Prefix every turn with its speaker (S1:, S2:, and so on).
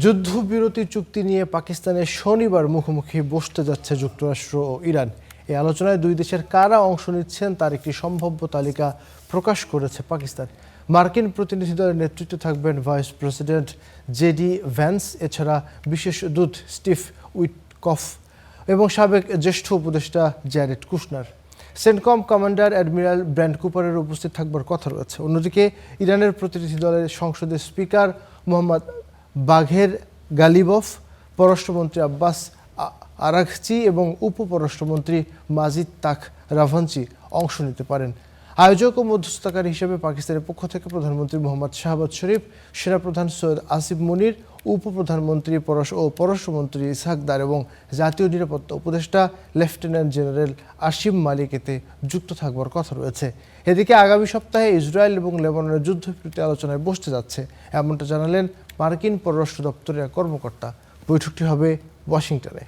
S1: যুদ্ধবিরতি চুক্তি নিয়ে পাকিস্তানের শনিবার মুখোমুখি বসতে যাচ্ছে যুক্তরাষ্ট্র ও ইরান। এই আলোচনায় দুই দেশের কারা অংশ নিচ্ছেন তার একটি সম্ভাব্য তালিকা প্রকাশ করেছে পাকিস্তান। মার্কিন প্রতিনিধি দলের নেতৃত্বে থাকবেন ভাইস প্রেসিডেন্ট জেডি ভ্যান্স, এছাড়া বিশেষ দূত স্টিভ উইটকফ এবং সাবেক জ্যেষ্ঠ উপদেষ্টা Jared Kushner. CENTCOM commander admiral Brad কুপারের উপস্থিত থাকবার কথা রয়েছে। অন্যদিকে ইরানের প্রতিনিধি দলের সংসদের স্পিকার মোহাম্মদ বাঘের গালিবফ, পররাষ্ট্রমন্ত্রী আব্বাস আরাঘচি এবং উপপররাষ্ট্রমন্ত্রী মাজিদ তাক রাভাঞ্চি অংশ নিতে পারেন। আয়োজক ও মধ্যস্থতাকারী হিসেবে পাকিস্তানের পক্ষ থেকে প্রধানমন্ত্রী মোহাম্মদ শাহবাজ শরীফ, সেনাপ্রধান সৈয়দ আসিফ মুনির, উপপ্রধানমন্ত্রী ও পররাষ্ট্রমন্ত্রী ইসহাক দার এবং জাতীয় নিরাপত্তা উপদেষ্টা লেফটেন্যান্ট জেনারেল আসিম মালিক এতে যুক্ত থাকবার কথা রয়েছে। এদিকে আগামী সপ্তাহে ইসরায়েল এবং লেবাননের যুদ্ধবিরতি আলোচনায় বসতে যাচ্ছে, এমনটা জানালেন মার্কিন পররাষ্ট্র দপ্তরের কর্মকর্তা। বৈঠকটি হবে ওয়াশিংটনে।